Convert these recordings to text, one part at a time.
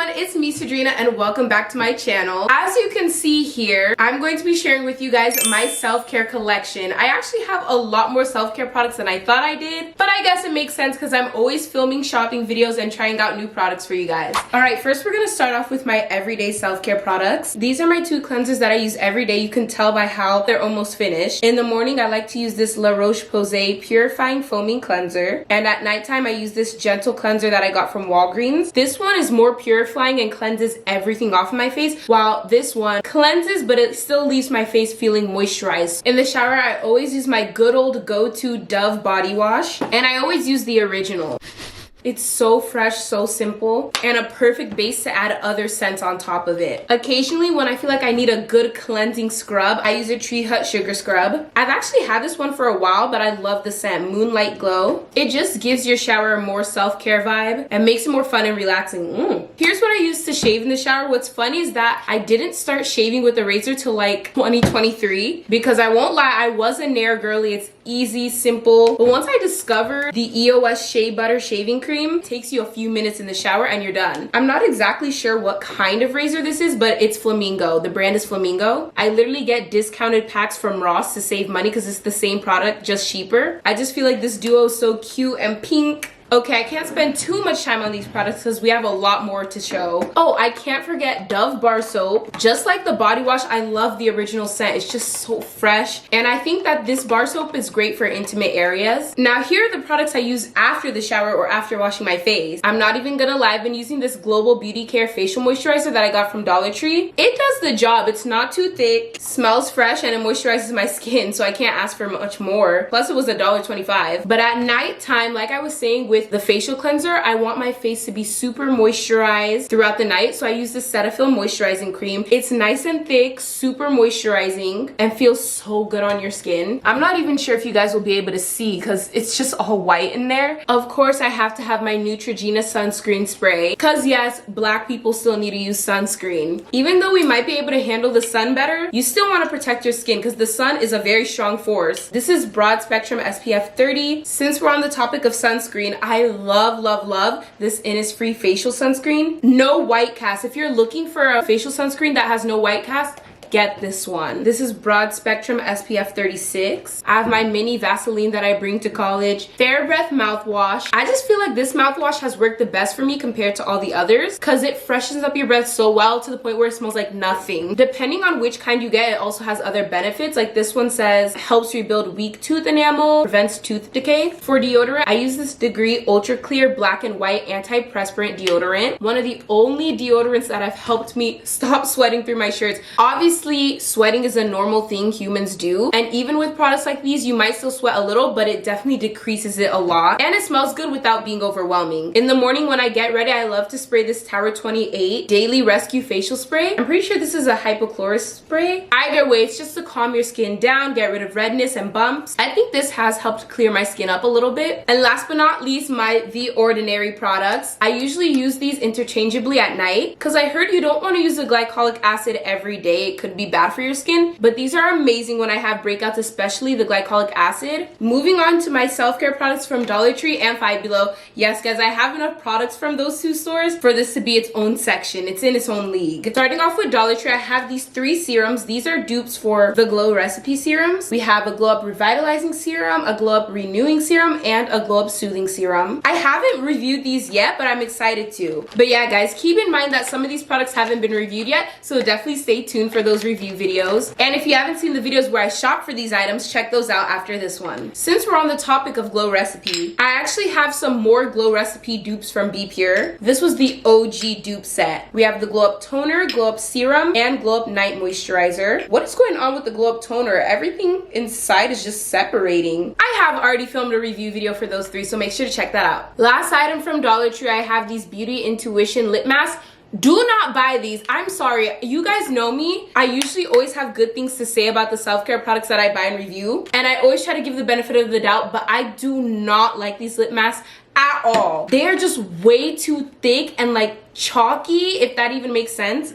everyone, it's me, Sadrina, and welcome back to my channel. As you can see here, I'm going to be sharing with you guys my self-care collection. I actually have a lot more self-care products than I thought I did, but I guess it makes sense because I'm always filming shopping videos and trying out new products for you guys. Alright, first we're going to start off with my everyday self-care products. These are my two cleansers that I use every day. You can tell by how they're almost finished. In the morning, I like to use this La Roche-Posay Purifying Foaming Cleanser, and at nighttime, I use this gentle cleanser that I got from Walgreens. This one is more purifying and cleanses everything off of my face, while this one cleanses but it still leaves my face feeling moisturized. In the shower, I always use my good old go-to Dove body wash, and I always use the original. It's so fresh, so simple, and a perfect base to add other scents on top of it. Occasionally, when I feel like I need a good cleansing scrub, I use a Tree Hut Sugar Scrub. I've actually had this one for a while, but I love the scent, Moonlight Glow. It just gives your shower a more self-care vibe and makes it more fun and relaxing. Here's what I use to shave in the shower. What's funny is that I didn't start shaving with a razor till like 2023, because I won't lie, I was a Nair girly. It's easy, simple, but once I discovered the EOS Shea Butter Shaving Cream, it takes you a few minutes in the shower and you're done. I'm not exactly sure what kind of razor this is, but it's Flamingo. The brand is Flamingo. I literally get discounted packs from Ross to save money because it's the same product, just cheaper. I just feel like this duo is so cute and pink. Okay, I can't spend too much time on these products because we have a lot more to show. Oh, I can't forget Dove bar soap. Just like the body wash, I love the original scent. It's just so fresh. And I think that this bar soap is great for intimate areas. Now, here are the products I use after the shower or after washing my face. I'm not even gonna lie, I've been using this Global Beauty Care facial moisturizer that I got from Dollar Tree. It does the job. It's not too thick, smells fresh, and it moisturizes my skin, so I can't ask for much more. Plus, it was $1.25. But at nighttime, like I was saying with the facial cleanser, I want my face to be super moisturized throughout the night, so I use the Cetaphil moisturizing cream. It's nice and thick, super moisturizing, and feels so good on your skin. I'm not even sure if you guys will be able to see because it's just all white in there. Of course, I have to have my Neutrogena sunscreen spray because yes, black people still need to use sunscreen. Even though we might be able to handle the sun better, you still want to protect your skin because the sun is a very strong force. This is broad spectrum SPF 30. Since we're on the topic of sunscreen, I love this Innisfree facial sunscreen. No white cast. If you're looking for a facial sunscreen that has no white cast, get this one. This is broad spectrum SPF 36. I have my mini Vaseline that I bring to college. Fair Breath mouthwash. I just feel like this mouthwash has worked the best for me compared to all the others because it freshens up your breath so well to the point where it smells like nothing. Depending on which kind you get, it also has other benefits. Like this one says helps rebuild weak tooth enamel, prevents tooth decay. For deodorant, I use this Degree Ultra Clear Black and White Antiperspirant Deodorant. One of the only deodorants that have helped me stop sweating through my shirts. Obviously, sweating is a normal thing humans do, and even with products like these, you might still sweat a little, but it definitely decreases it a lot, and it smells good without being overwhelming. In the morning when I get ready, I love to spray this Tower 28 Daily Rescue Facial Spray. I'm pretty sure this is a hypochlorous spray. Either way, it's just to calm your skin down, get rid of redness and bumps. I think this has helped clear my skin up a little bit. And last but not least, my The Ordinary products. I usually use these interchangeably at night because I heard you don't want to use the glycolic acid every day. It could be bad for your skin, but these are amazing when I have breakouts, especially the glycolic acid. Moving on to my self-care products from Dollar Tree and Five Below. Yes, guys, I have enough products from those two stores for this to be its own section. It's in its own league. Starting off with Dollar Tree, I have these three serums. These are dupes for the Glow Recipe serums. We have a Glow Up Revitalizing Serum, a Glow Up Renewing Serum, and a Glow Up Soothing Serum. I haven't reviewed these yet, but I'm excited to. But yeah, guys, keep in mind that some of these products haven't been reviewed yet, so definitely stay tuned for those review videos. And if you haven't seen the videos where I shop for these items, check those out after this one. Since we're on the topic of Glow Recipe, I actually have some more Glow Recipe dupes from Be Pure. This was the OG dupe set. We have the Glow Up Toner, Glow Up Serum, and Glow Up Night Moisturizer. What is going on with the Glow Up Toner? Everything inside is just separating. I have already filmed a review video for those three, so make sure to check that out. Last item from Dollar Tree, I have these Beauty Intuition lip masks. Do not buy these. I'm sorry. You guys know me. I usually always have good things to say about the self-care products that I buy and review. And I always try to give the benefit of the doubt, but I do not like these lip masks at all. They are just way too thick and like chalky, if that even makes sense.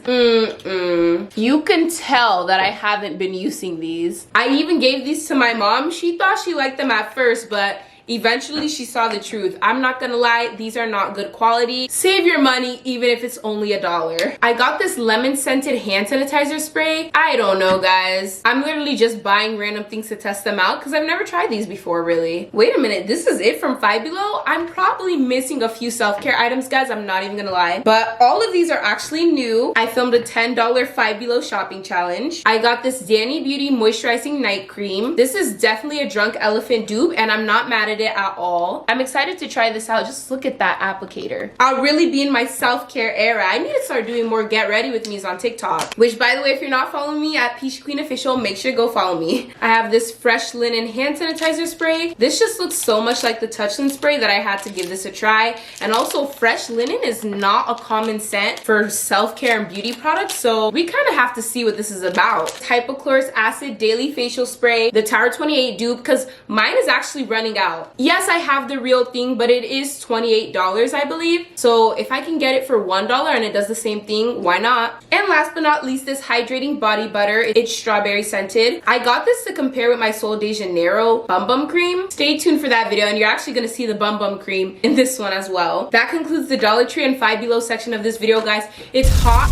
You can tell that I haven't been using these. I even gave these to my mom. She thought she liked them at first, but eventually she saw the truth. I'm not gonna lie, these are not good quality. Save your money even if it's only $1. I got this lemon scented hand sanitizer spray. I don't know, guys. I'm literally just buying random things to test them out because I've never tried these before, really. Wait a minute, this is it from Five Below? I'm probably missing a few self-care items, guys. I'm not even gonna lie. But all of these are actually new. I filmed a $10 Five Below shopping challenge. I got this Danny Beauty moisturizing night cream. This is definitely a drunk elephant dupe and I'm not mad at it at all. I'm excited to try this out. Just look at that applicator. I'll really be in my self-care era. I need to start doing more get ready with me's on TikTok. Which, by the way, if you're not following me at Peachy Queen Official, make sure to go follow me. I have this fresh linen hand sanitizer spray. This just looks so much like the Touchland spray that I had to give this a try. And also, fresh linen is not a common scent for self-care and beauty products, so we kind of have to see what this is about. Hypochlorous acid daily facial spray, the Tower 28 dupe, because mine is actually running out. Yes, I have the real thing, but it is $28, I believe. So if I can get it for $1 and it does the same thing, why not? And last but not least, this hydrating body butter. It's strawberry scented. I got this to compare with my Sol de Janeiro Bum Bum cream. Stay tuned for that video and you're actually gonna see the Bum Bum cream in this one as well. That concludes the Dollar Tree and Five Below section of this video, guys. It's hot.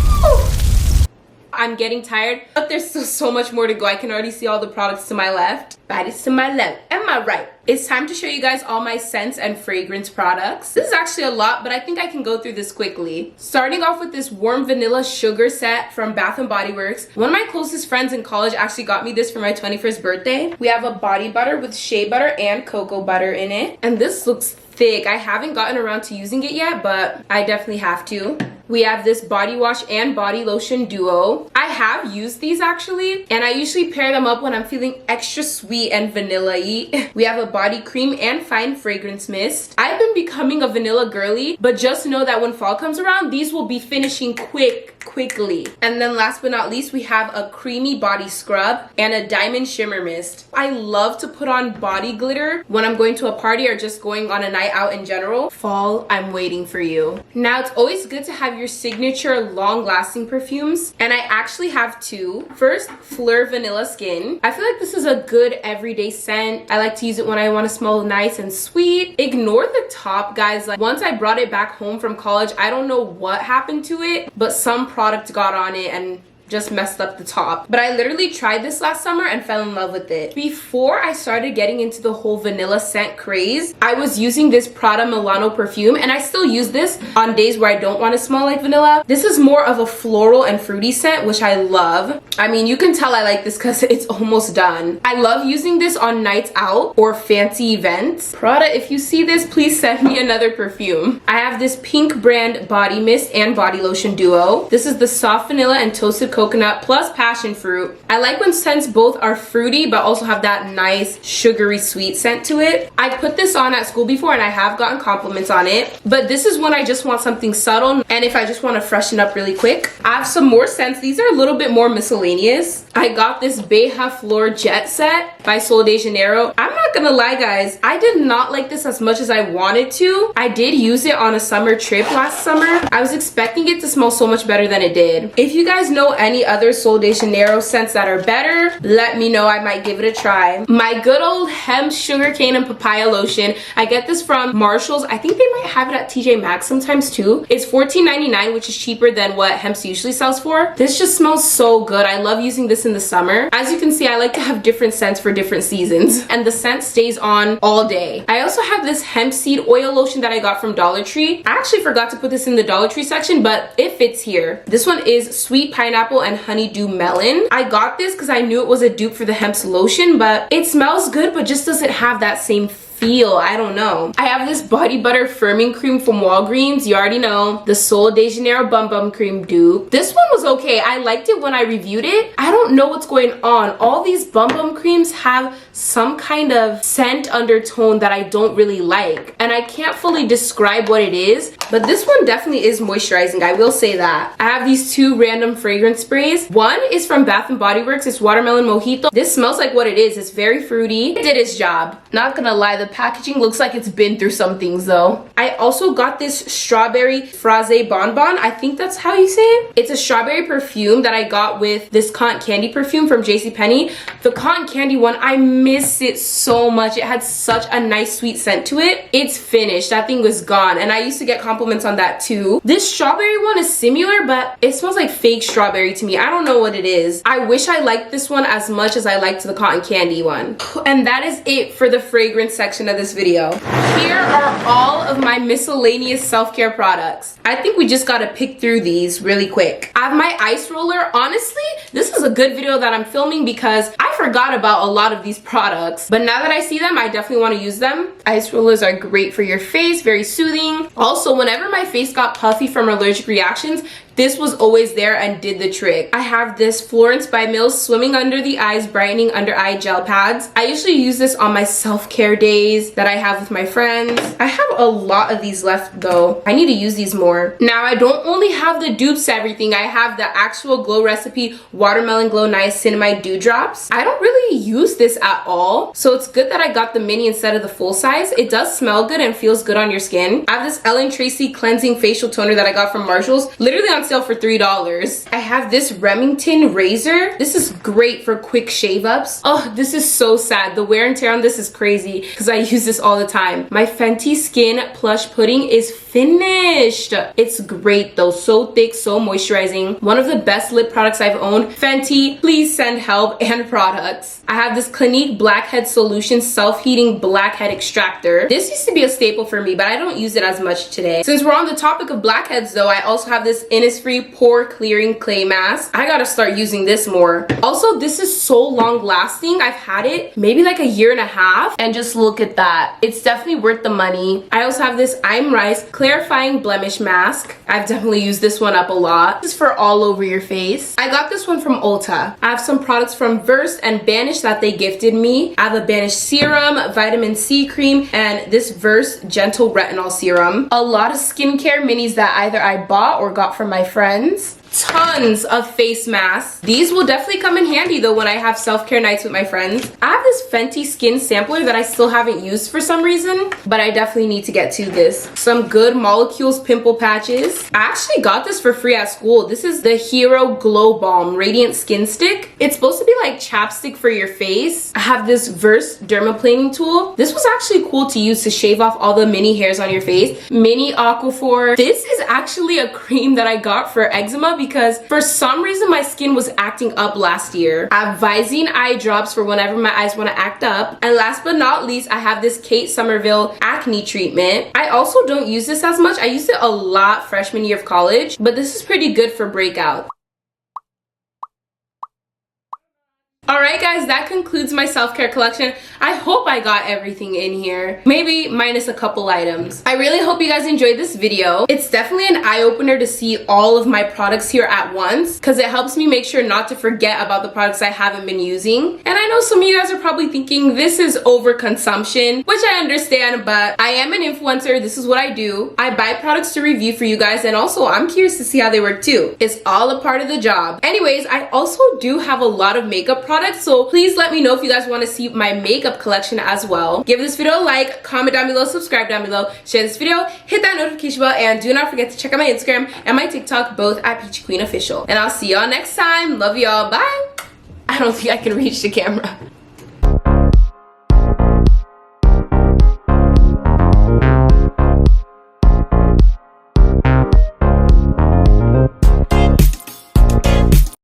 I'm getting tired, but there's still so much more to go. I can already see all the products to my left. Bodies to my left and my right. It's time to show you guys all my scents and fragrance products. This is actually a lot, but I think I can go through this quickly. Starting off with this warm vanilla sugar set from Bath & Body Works. One of my closest friends in college actually got me this for my 21st birthday. We have a body butter with shea butter and cocoa butter in it. And this looks thick. I haven't gotten around to using it yet, but I definitely have to. We have this body wash and body lotion duo. I have used these actually, and I usually pair them up when I'm feeling extra sweet and vanilla-y. We have a body cream and fine fragrance mist. I've been becoming a vanilla girly, but just know that when fall comes around, these will be finishing quickly. And then last but not least, we have a creamy body scrub and a diamond shimmer mist. I love to put on body glitter when I'm going to a party or just going on a night out in general. Fall, I'm waiting for you. Now, it's always good to have your signature long-lasting perfumes, and I actually have two. First, Fleur Vanilla Skin. I feel like this is a good everyday scent. I like to use it when I want to smell nice and sweet. Ignore the top, guys. Like, once I brought it back home from college, I don't know what happened to it, but some product got on it and just messed up the top. But I literally tried this last summer and fell in love with it. Before I started getting into the whole vanilla scent craze, I was using this Prada Milano perfume, and I still use this on days where I don't want to smell like vanilla. This is more of a floral and fruity scent, which I love. I mean, you can tell I like this because it's almost done. I love using this on nights out or fancy events. Prada, if you see this, please send me another perfume. I have this Pink brand body mist and body lotion duo. This is the soft vanilla and toasted coconut plus passion fruit. I like when scents both are fruity but also have that nice sugary sweet scent to it. I put this on at school before and I have gotten compliments on it, but this is when I just want something subtle and if I just want to freshen up really quick. I have some more scents. These are a little bit more miscellaneous. I got this Beja Flor Jet Set by Sol de Janeiro. I'm not gonna lie, guys, I did not like this as much as I wanted to. I did use it on a summer trip last summer. I was expecting it to smell so much better than it did. If you guys know any other Sol de Janeiro scents that are better, let me know. I might give it a try. My good old hemp sugarcane and papaya lotion. I get this from Marshall's. I think they might have it at TJ Maxx sometimes too. It's $14.99, which is cheaper than what hemp usually sells for. This just smells so good. I love using this in the summer. As you can see, I like to have different scents for different seasons, and the scent stays on all day. I also have this hemp seed oil lotion that I got from Dollar Tree. I actually forgot to put this in the Dollar Tree section, but it fits here. This one is sweet pineapple and honeydew melon. I got this because I knew it was a dupe for the hemp's lotion, but it smells good but just doesn't have that same feel. I don't know. I have this body butter firming cream from Walgreens. You already know. The Sol de Janeiro Bum Bum Cream dupe. This one was okay. I liked it when I reviewed it. I don't know what's going on. All these Bum Bum creams have some kind of scent undertone that I don't really like, and I can't fully describe what it is, but this one definitely is moisturizing. I will say that. I have these two random fragrance sprays. One is from Bath & Body Works. It's Watermelon Mojito. This smells like what it is. It's very fruity. It did its job. Not gonna lie, the the packaging looks like it's been through some things though. I also got this strawberry fraise bonbon. I think that's how you say it. It's a strawberry perfume that I got with this cotton candy perfume from JCPenney. The cotton candy one, I miss it so much. It had such a nice sweet scent to it. It's finished. That thing was gone, and I used to get compliments on that too. This strawberry one is similar, but it smells like fake strawberry to me. I don't know what it is. I wish I liked this one as much as I liked the cotton candy one. And that is it for the fragrance section of this video. Here are all of my miscellaneous self-care products. I think we just gotta pick through these really quick. I have my ice roller. Honestly, this is a good video that I'm filming because I forgot about a lot of these products, but now that I see them, I definitely want to use them. Ice rollers are great for your face, very soothing. Also, whenever my face got puffy from allergic reactions, this was always there and did the trick. I have this Florence by Mills Swimming Under the Eyes Brightening Under Eye Gel Pads. I usually use this on my self-care days that I have with my friends. I have a lot of these left though. I need to use these more. Now, I don't only have the dupes everything. I have the actual Glow Recipe Watermelon Glow Niacinamide Dewdrops. I don't really use this at all, so it's good that I got the mini instead of the full size. It does smell good and feels good on your skin. I have this Ellen Tracy Cleansing Facial Toner that I got from Marshall's, literally on sale for $3. I have this Remington razor. This is great for quick shave ups. Oh, this is so sad. The wear and tear on this is crazy because I use this all the time. My Fenty Skin Plush Pudding is finished. It's great though, so thick, so moisturizing. One of the best lip products I've owned. Fenty, please send help and products. I have this Clinique Blackhead Solution Self-Heating Blackhead Extractor. This used to be a staple for me, but I don't use it as much today. Since we're on the topic of blackheads though, I also have this Innisfree Pore Clearing Clay Mask. I gotta start using this more. Also, this is so long lasting. I've had it maybe like a year and a half, and just look at that. It's definitely worth the money. I also have this I'm Rice Clarifying Blemish Mask. I've definitely used this one up a lot. This is for all over your face. I got this one from Ulta. I have some products from Versed and Banish that they gifted me. I have a Banish serum, vitamin C cream, and this Versed Gentle Retinol Serum. A lot of skincare minis that either I bought or got from my friends. Tons of face masks. These will definitely come in handy though when I have self-care nights with my friends. I have this Fenty Skin Sampler that I still haven't used for some reason, but I definitely need to get to this. Some Good Molecules Pimple Patches. I actually got this for free at school. This is the Hero Glow Balm Radiant Skin Stick. It's supposed to be like chapstick for your face. I have this Versed Dermaplaning Tool. This was actually cool to use to shave off all the mini hairs on your face. Mini Aquaphor. This is actually a cream that I got for eczema because for some reason my skin was acting up last year. I have Visine eye drops for whenever my eyes want to act up. And last but not least, I have this Kate Somerville acne treatment. I also don't use this as much. I used it a lot freshman year of college, but this is pretty good for breakout. Alright guys, that concludes my self-care collection. I hope I got everything in here. Maybe minus a couple items. I really hope you guys enjoyed this video. It's definitely an eye-opener to see all of my products here at once because it helps me make sure not to forget about the products I haven't been using. And I know some of you guys are probably thinking this is overconsumption, which I understand, but I am an influencer. This is what I do. I buy products to review for you guys, and also I'm curious to see how they work too. It's all a part of the job. Anyways, I also do have a lot of makeup products, so please let me know if you guys want to see my makeup collection as well. Give this video a like, comment down below, subscribe down below, share this video, hit that notification bell, and do not forget to check out my Instagram and my TikTok, both at Peachy Queen Official. And I'll see y'all next time. Love y'all. Bye. I don't think I can reach the camera.